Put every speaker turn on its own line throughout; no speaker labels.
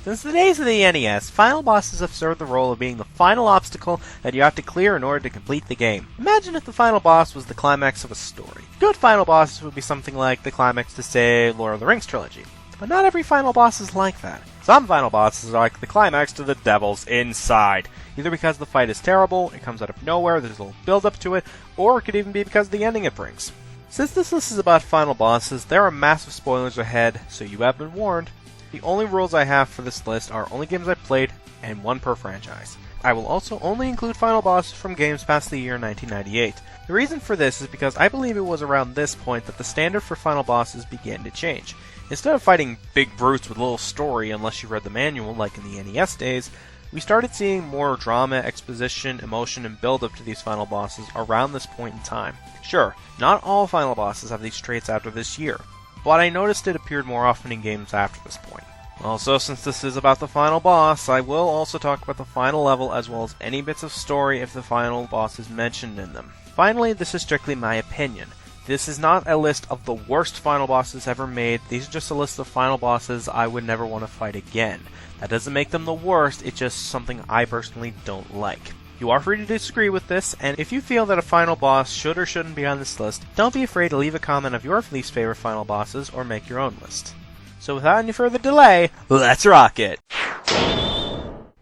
Since the days of the NES, final bosses have served the role of being the final obstacle that you have to clear in order to complete the game. Imagine if the final boss was the climax of a story. Good final bosses would be something like the climax to, say, Lord of the Rings trilogy. But not every final boss is like that. Some final bosses are like the climax to the Devil's Inside. Either because the fight is terrible, it comes out of nowhere, there's a little build up to it, or it could even be because of the ending it brings. Since this list is about final bosses, there are massive spoilers ahead, so you have been warned. The only rules I have for this list are only games I've played, and one per franchise. I will also only include final bosses from games past the year 1998. The reason for this is because I believe it was around this point that the standard for final bosses began to change. Instead of fighting big brutes with little story unless you read the manual like in the NES days, we started seeing more drama, exposition, emotion, and build-up to these final bosses around this point in time. Sure, not all final bosses have these traits after this year, but I noticed it appeared more often in games after this point. Also, since this is about the final boss, I will also talk about the final level as well as any bits of story if the final boss is mentioned in them. Finally, this is strictly my opinion. This is not a list of the worst final bosses ever made, these are just a list of final bosses I would never want to fight again. That doesn't make them the worst, it's just something I personally don't like. You are free to disagree with this, and if you feel that a final boss should or shouldn't be on this list, don't be afraid to leave a comment of your least favorite final bosses or make your own list. So without any further delay, let's rock it!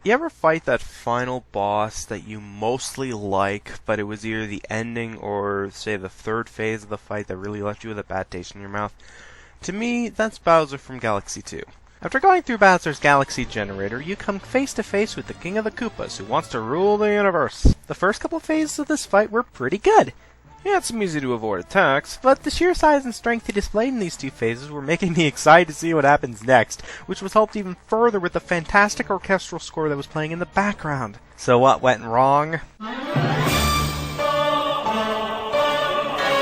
You ever fight that final boss that you mostly like, but it was either the ending or, say, the third phase of the fight that really left you with a bad taste in your mouth? To me, that's Bowser from Galaxy 2. After going through Bowser's Galaxy Generator, you come face to face with the King of the Koopas, who wants to rule the universe. The first couple phases of this fight were pretty good. He had some easy to avoid attacks, but the sheer size and strength he displayed in these two phases were making me excited to see what happens next, which was helped even further with the fantastic orchestral score that was playing in the background. So what went wrong?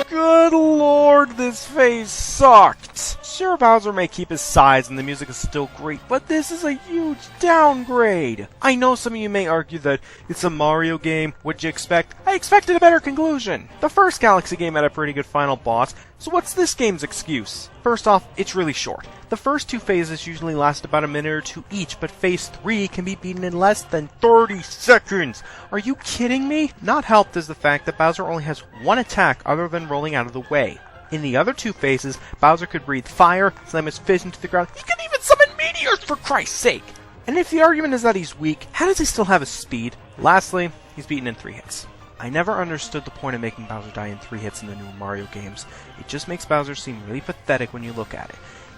Good lord, this phase sucked! Sure, Bowser may keep his size and the music is still great, but this is a huge downgrade! I know some of you may argue that it's a Mario game, what'd you expect? I expected a better conclusion! The first Galaxy game had a pretty good final boss, so what's this game's excuse? First off, it's really short. The first two phases usually last about a minute or two each, but phase 3 can be beaten in less than 30 seconds! Are you kidding me? Not helped is the fact that Bowser only has one attack other than rolling out of the way. In the other two phases, Bowser could breathe fire, slam his fist into the ground, he could even summon meteors for Christ's sake! And if the argument is that he's weak, how does he still have his speed? Lastly, he's beaten in 3 hits. I never understood the point of making Bowser die in 3 hits in the new Mario games. It just makes Bowser seem really pathetic when you look at it.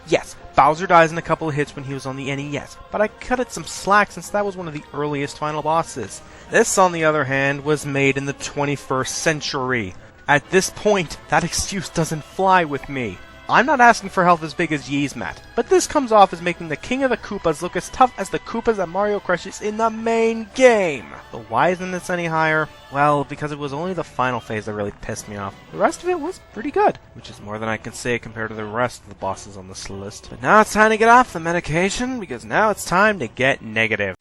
Yes, Bowser dies in a couple of hits when he was on the NES, but I cut it some slack since that was one of the earliest final bosses. This, on the other hand, was made in the 21st century. At this point, that excuse doesn't fly with me. I'm not asking for health as big as Yee's Matt, but this comes off as making the King of the Koopas look as tough as the Koopas that Mario crushes in the main game. But why isn't this any higher? Well, because it was only the final phase that really pissed me off. The rest of it was pretty good, which is more than I can say compared to the rest of the bosses on this list. But now it's time to get off the medication, because now it's time to get negative.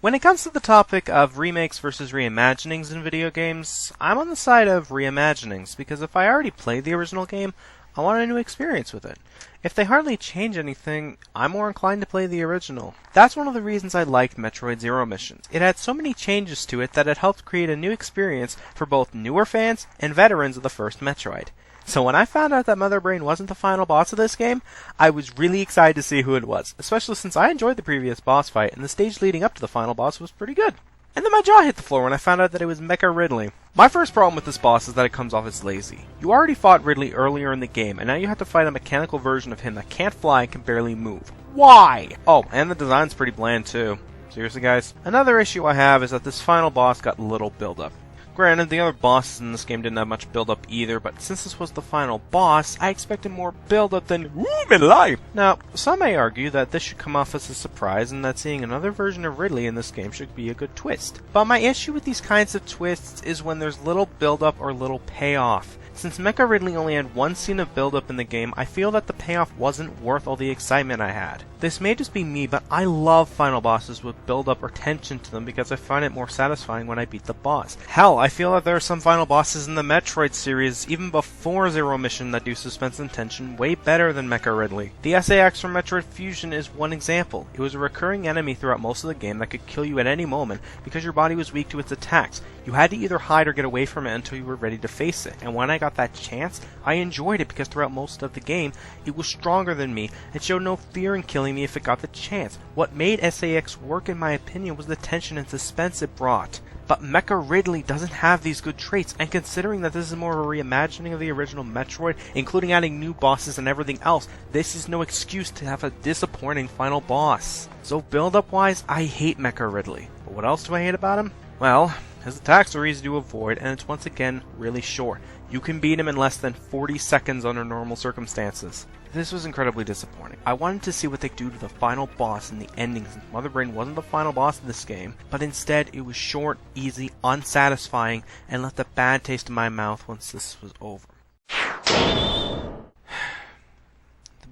When it comes to the topic of remakes versus reimaginings in video games, I'm on the side of reimaginings, because if I already played the original game, I want a new experience with it. If they hardly change anything, I'm more inclined to play the original. That's one of the reasons I liked Metroid Zero Missions. It had so many changes to it that it helped create a new experience for both newer fans and veterans of the first Metroid. So when I found out that Mother Brain wasn't the final boss of this game, I was really excited to see who it was, especially since I enjoyed the previous boss fight and the stage leading up to the final boss was pretty good. And then my jaw hit the floor when I found out that it was Mecha Ridley. My first problem with this boss is that it comes off as lazy. You already fought Ridley earlier in the game, and now you have to fight a mechanical version of him that can't fly and can barely move. Why? Oh, and the design's pretty bland too. Seriously guys? Another issue I have is that this final boss got little build-up. Granted, the other bosses in this game didn't have much build-up either, but since this was the final boss, I expected more build-up than life. Now, some may argue that this should come off as a surprise and that seeing another version of Ridley in this game should be a good twist. But my issue with these kinds of twists is when there's little build-up or little payoff. Since Mecha Ridley only had one scene of build-up in the game, I feel that the payoff wasn't worth all the excitement I had. This may just be me, but I love final bosses with build-up or tension to them because I find it more satisfying when I beat the boss. Hell, I feel that there are some final bosses in the Metroid series, even before Zero Mission, that do suspense and tension way better than Mecha Ridley. The SAX from Metroid Fusion is one example. It was a recurring enemy throughout most of the game that could kill you at any moment because your body was weak to its attacks. You had to either hide or get away from it until you were ready to face it, and when I got that chance, I enjoyed it because throughout most of the game, it was stronger than me and showed no fear in killing me if it got the chance. What made SAX work in my opinion was the tension and suspense it brought. But Mecha Ridley doesn't have these good traits, and considering that this is more of a reimagining of the original Metroid, including adding new bosses and everything else, this is no excuse to have a disappointing final boss. So build-up wise, I hate Mecha Ridley. But what else do I hate about him? Well, his attacks are easy to avoid, and it's once again really short. You can beat him in less than 40 seconds under normal circumstances. This was incredibly disappointing. I wanted to see what they do to the final boss in the ending, since Mother Brain wasn't the final boss in this game, but instead it was short, easy, unsatisfying, and left a bad taste in my mouth once this was over. The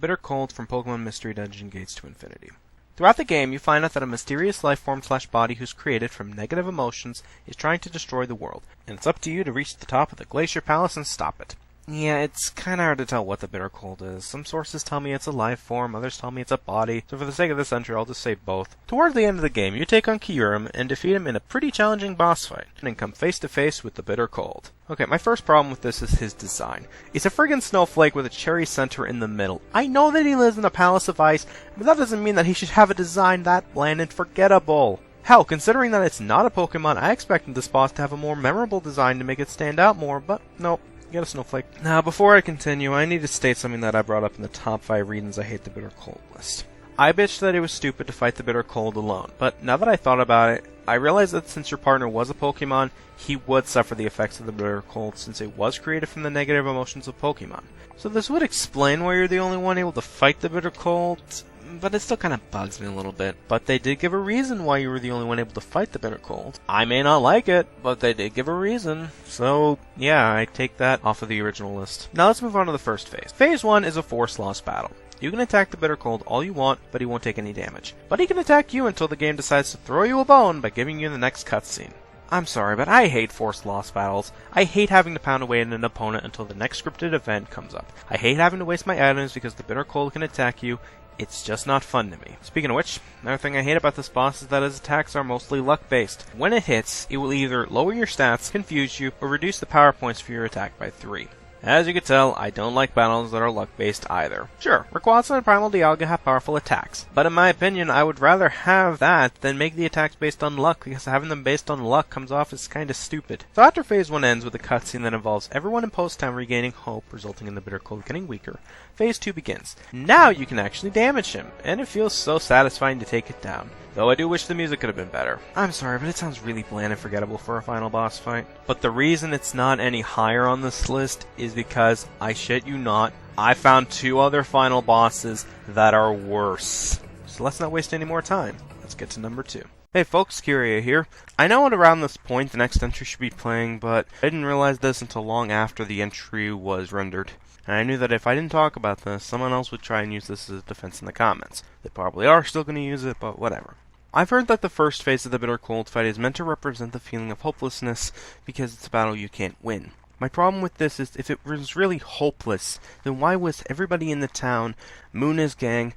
Bittercold from Pokemon Mystery Dungeon Gates to Infinity. Throughout the game, you find out that a mysterious lifeform/body who's created from negative emotions is trying to destroy the world, and it's up to you to reach the top of the Glacier Palace and stop it. Yeah, it's kinda hard to tell what the Bittercold is. Some sources tell me it's a life form, others tell me it's a body, so for the sake of this entry I'll just say both. Toward the end of the game, you take on Kyurem and defeat him in a pretty challenging boss fight, and then come face to face with the Bittercold. Okay, my first problem with this is his design. It's a friggin' snowflake with a cherry center in the middle. I know that he lives in a palace of ice, but that doesn't mean that he should have a design that bland and forgettable. Hell, considering that it's not a Pokemon, I expected this boss to have a more memorable design to make it stand out more, but nope. Get a snowflake. Now, before I continue, I need to state something that I brought up in the top 5 reasons I hate the Bittercold list. I bitched that it was stupid to fight the Bittercold alone, but now that I thought about it, I realized that since your partner was a Pokemon, he would suffer the effects of the Bittercold since it was created from the negative emotions of Pokemon. So this would explain why you're the only one able to fight the Bittercold, but it still kind of bugs me a little bit. But they did give a reason why you were the only one able to fight the Bittercold. I may not like it, but they did give a reason. So, yeah, I take that off of the original list. Now let's move on to the first phase. Phase 1 is a force loss battle. You can attack the Bittercold all you want, but he won't take any damage. But he can attack you until the game decides to throw you a bone by giving you the next cutscene. I'm sorry, but I hate forced loss battles. I hate having to pound away at an opponent until the next scripted event comes up. I hate having to waste my items because the Bittercold can attack you. It's just not fun to me. Speaking of which, another thing I hate about this boss is that his attacks are mostly luck-based. When it hits, it will either lower your stats, confuse you, or reduce the power points for your attack by 3. As you can tell, I don't like battles that are luck-based either. Sure, Rayquaza and Primal Dialga have powerful attacks, but in my opinion, I would rather have that than make the attacks based on luck, because having them based on luck comes off as kinda stupid. So after Phase 1 ends with a cutscene that involves everyone in Post Town regaining hope, resulting in the Bittercold getting weaker, Phase 2 begins. Now you can actually damage him, and it feels so satisfying to take it down. Though I do wish the music could have been better. I'm sorry, but it sounds really bland and forgettable for a final boss fight. But the reason it's not any higher on this list is because, I shit you not, I found 2 other final bosses that are worse. So let's not waste any more time. Let's get to number 2. Hey folks, Kyria here. I know at around this point the next entry should be playing, but I didn't realize this until long after the entry was rendered. And I knew that if I didn't talk about this, someone else would try and use this as a defense in the comments. They probably are still going to use it, but whatever. I've heard that the first phase of the Bittercold fight is meant to represent the feeling of hopelessness because it's a battle you can't win. My problem with this is if it was really hopeless, then why was everybody in the town, Muna's gang,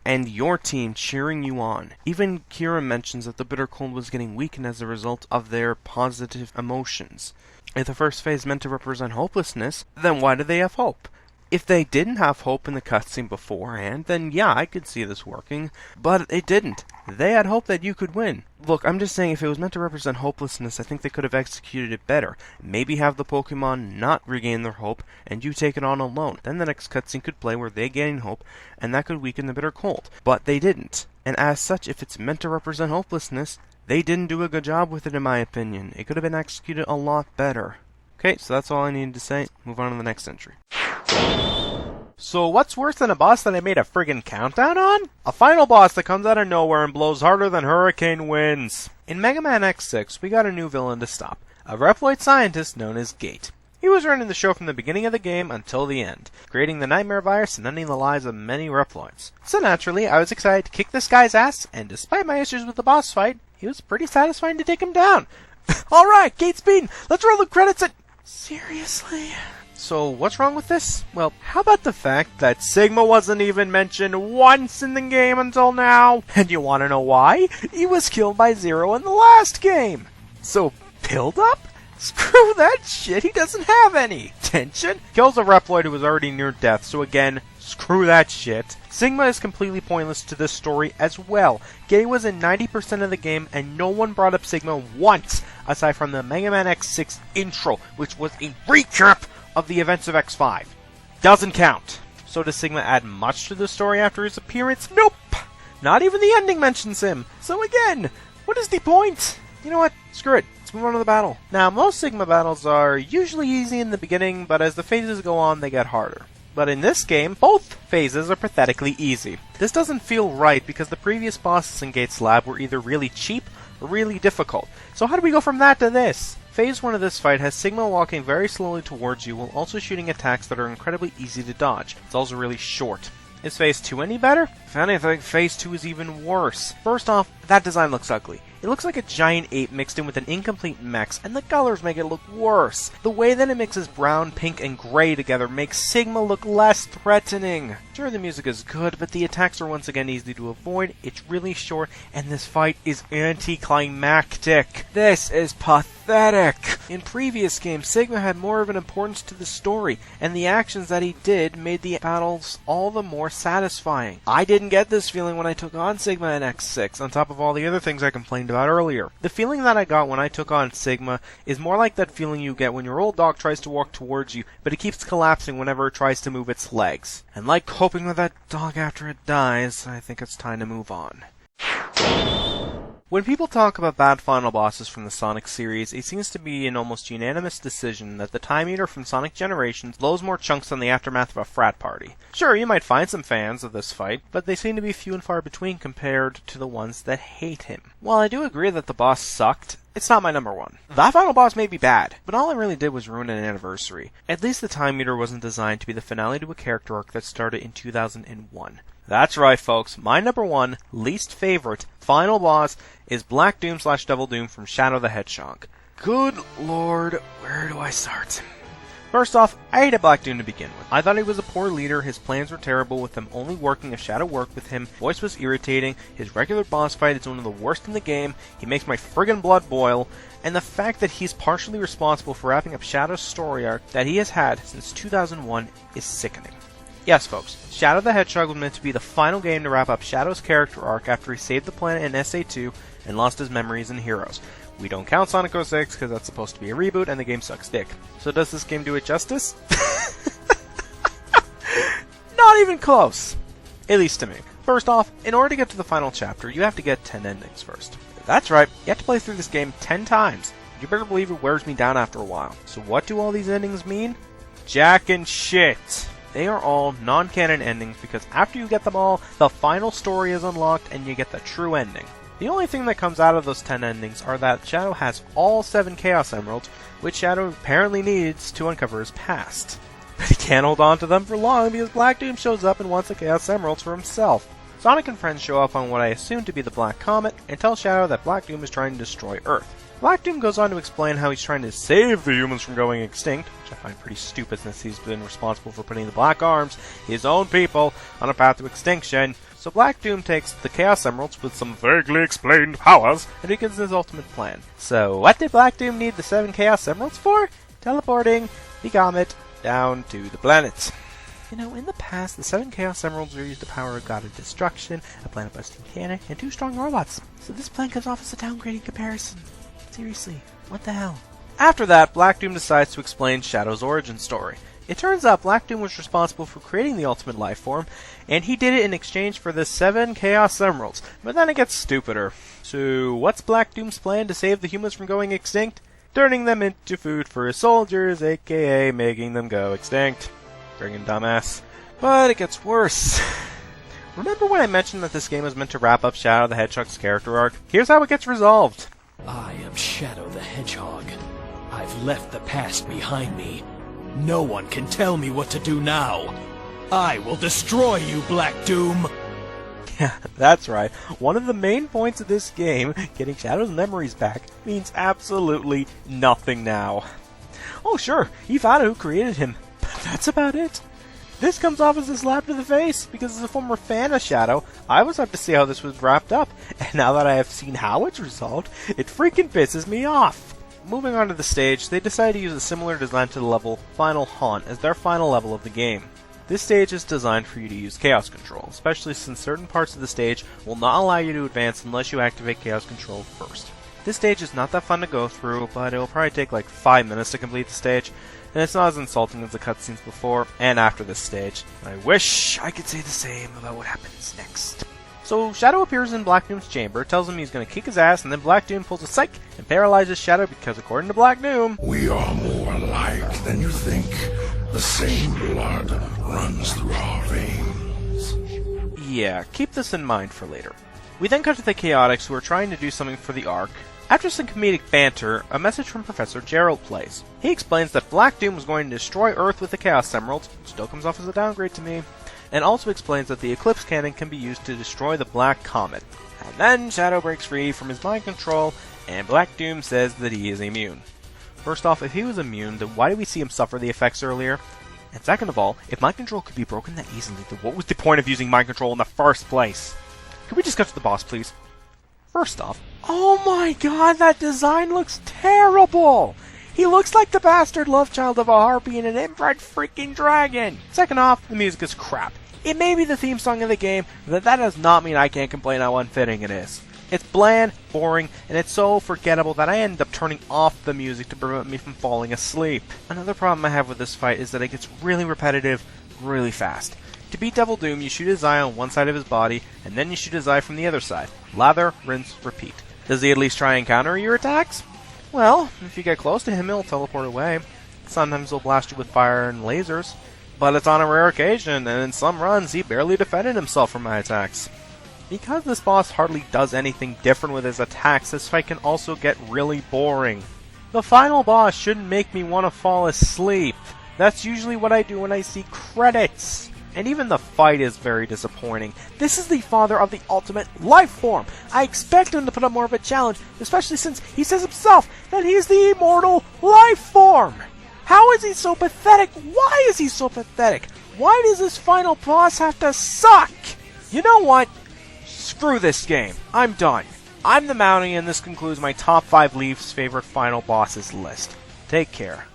and your team cheering you on? Even Kira mentions that the Bittercold was getting weakened as a result of their positive emotions. If the first phase meant to represent hopelessness, then why did they have hope? If they didn't have hope in the cutscene beforehand, then yeah, I could see this working. But it didn't. They had hope that you could win. Look, I'm just saying if it was meant to represent hopelessness, I think they could have executed it better. Maybe have the Pokemon not regain their hope, and you take it on alone. Then the next cutscene could play where they gain hope, and that could weaken the Bittercold. But they didn't. And as such, if it's meant to represent hopelessness, they didn't do a good job with it in my opinion. It could have been executed a lot better. Okay, so that's all I needed to say. Move on to the next entry. So what's worse than a boss that I made a friggin' countdown on? A final boss that comes out of nowhere and blows harder than hurricane winds. In Megaman X6, we got a new villain to stop. A Reploid scientist known as Gate. He He was running the show from the beginning of the game until the end, creating the nightmare virus and ending the lives of many Reploids. So naturally, I was excited to kick this guy's ass, and despite my issues with the boss fight, he was pretty satisfying to take him down. Alright, Gates beaten! Let's roll the credits and... Seriously? So, what's wrong with this? Well, how about the fact that Sigma wasn't even mentioned once in the game until now? And you wanna know why? He was killed by Zero in the last game! So, build up? Screw that shit, he doesn't have any! Tension? Kills a Reploid who was already near death, so again, screw that shit. Sigma is completely pointless to this story as well. Gay was in 90% of the game, and no one brought up Sigma once, aside from the Megaman X6 intro, which was a recap of the events of X5. Doesn't count. So does Sigma add much to the story after his appearance? Nope! Not even the ending mentions him. So again, what is the point? You know what? Screw it. Let's move on to the battle. Now, most Sigma battles are usually easy in the beginning, but as the phases go on, they get harder. But in this game, both phases are pathetically easy. This doesn't feel right because the previous bosses in Gates' lab were either really cheap or really difficult. So how do we go from that to this? Phase 1 of this fight has Sigma walking very slowly towards you while also shooting attacks that are incredibly easy to dodge. It's also really short. Is Phase 2 any better? If anything, Phase 2 is even worse. First off, that design looks ugly. It looks like a giant ape mixed in with an incomplete mech, and the colors make it look worse. The way that it mixes brown, pink, and gray together makes Sigma look less threatening. Sure, the music is good, but the attacks are once again easy to avoid, it's really short, and this fight is anticlimactic. This is pathetic. In previous games, Sigma had more of an importance to the story, and the actions that he did made the battles all the more satisfying. I didn't get this feeling when I took on Sigma in X6, on top of all the other things I complained about earlier. The feeling that I got when I took on Sigma is more like that feeling you get when your old dog tries to walk towards you, but it keeps collapsing whenever it tries to move its legs. And like coping with that dog after it dies, I think it's time to move on. When people talk about bad final bosses from the Sonic series, it seems to be an almost unanimous decision that the Time Eater from Sonic Generations blows more chunks than the aftermath of a frat party. Sure, you might find some fans of this fight, but they seem to be few and far between compared to the ones that hate him. While I do agree that the boss sucked, it's not my number one. That final boss may be bad, but all it really did was ruin an anniversary. At least the Time Eater wasn't designed to be the finale to a character arc that started in 2001. That's right, folks. My number one, least favorite, final boss is Black Doom / Devil Doom from Shadow the Hedgehog. Good lord, where do I start? First off, I hated Black Doom to begin with. I thought he was a poor leader, his plans were terrible with them only working if Shadow worked with him, voice was irritating, his regular boss fight is one of the worst in the game, he makes my friggin' blood boil, and the fact that he's partially responsible for wrapping up Shadow's story arc that he has had since 2001 is sickening. Yes, folks, Shadow the Hedgehog was meant to be the final game to wrap up Shadow's character arc after he saved the planet in SA2 and lost his memories and heroes. We don't count Sonic 06 because that's supposed to be a reboot and the game sucks dick. So does this game do it justice? Not even close. At least to me. First off, in order to get to the final chapter, you have to get 10 endings first. That's right, you have to play through this game 10 times. You better believe it wears me down after a while. So what do all these endings mean? Jack and shit. They are all non-canon endings because after you get them all, the final story is unlocked and you get the true ending. The only thing that comes out of those 10 endings are that Shadow has all 7 Chaos Emeralds, which Shadow apparently needs to uncover his past. But he can't hold on to them for long because Black Doom shows up and wants the Chaos Emeralds for himself. Sonic and friends show up on what I assume to be the Black Comet and tell Shadow that Black Doom is trying to destroy Earth. Black Doom goes on to explain how he's trying to save the humans from going extinct, which I find pretty stupid since he's been responsible for putting the Black Arms, his own people, on a path to extinction. So Black Doom takes the Chaos Emeralds with some vaguely explained powers and begins his ultimate plan. So what did Black Doom need the 7 Chaos Emeralds for? Teleporting the comet down to the planet. You know, in the past, the 7 Chaos Emeralds were used to power a god of destruction, a planet-busting cannon, and 2 strong robots. So this plan comes off as a downgrading comparison. Seriously, what the hell? After that, Black Doom decides to explain Shadow's origin story. It turns out Black Doom was responsible for creating the ultimate life form, and he did it in exchange for the 7 Chaos Emeralds. But then it gets stupider. So, what's Black Doom's plan to save the humans from going extinct? Turning them into food for his soldiers, aka making them go extinct. Friggin' dumbass. But it gets worse. Remember when I mentioned that this game was meant to wrap up Shadow the Hedgehog's character arc? Here's how it gets resolved.
I am Shadow the Hedgehog. I've left the past behind me, No one can tell me what to do now. I will destroy you, Black Doom!
Yeah, that's right. One of the main points of this game, getting Shadow's memories back, means absolutely nothing now. Oh sure, he found out who created him, but that's about it. This comes off as a slap to the face, because as a former fan of Shadow, I was up to see how this was wrapped up, and now that I have seen how it's resolved, it freaking pisses me off. Moving on to the stage, they decided to use a similar design to the level Final Haunt as their final level of the game. This stage is designed for you to use Chaos Control, especially since certain parts of the stage will not allow you to advance unless you activate Chaos Control first. This stage is not that fun to go through, but it will probably take like 5 minutes to complete the stage, and it's not as insulting as the cutscenes before and after this stage. I wish I could say the same about what happens next. So Shadow appears in Black Doom's chamber, tells him he's going to kick his ass, and then Black Doom pulls a psych and paralyzes Shadow because according to Black Doom,
we are more alike than you think. The same blood runs through our veins.
Yeah, keep this in mind for later. We then cut to the Chaotix, who are trying to do something for the Ark. After some comedic banter, a message from Professor Gerald plays. He explains that Black Doom was going to destroy Earth with the Chaos Emeralds, still comes off as a downgrade to me, and also explains that the Eclipse Cannon can be used to destroy the Black Comet. And then Shadow breaks free from his mind control, and Black Doom says that he is immune. First off, if he was immune, then why did we see him suffer the effects earlier? And second of all, if mind control could be broken that easily, then what was the point of using mind control in the first place? Could we just cut to the boss, please? First off, oh my god, that design looks terrible! He looks like the bastard love child of a harpy and an inbred freaking dragon! Second off, the music is crap. It may be the theme song of the game, but that does not mean I can't complain how unfitting it is. It's bland, boring, and it's so forgettable that I end up turning off the music to prevent me from falling asleep. Another problem I have with this fight is that it gets really repetitive, really fast. To beat Devil Doom, you shoot his eye on one side of his body, and then you shoot his eye from the other side. Lather, rinse, repeat. Does he at least try and counter your attacks? Well, if you get close to him, he'll teleport away. Sometimes he'll blast you with fire and lasers. But it's on a rare occasion, and in some runs, he barely defended himself from my attacks. Because this boss hardly does anything different with his attacks, this fight can also get really boring. The final boss shouldn't make me want to fall asleep. That's usually what I do when I see credits. And even the fight is very disappointing. This is the father of the ultimate life form. I expect him to put up more of a challenge, especially since he says himself that he is the immortal life form. How is he so pathetic? Why is he so pathetic? Why does this final boss have to suck? You know what? Screw this game. I'm done. I'm the Mountie, and this concludes my top 5 least favorite final bosses list. Take care.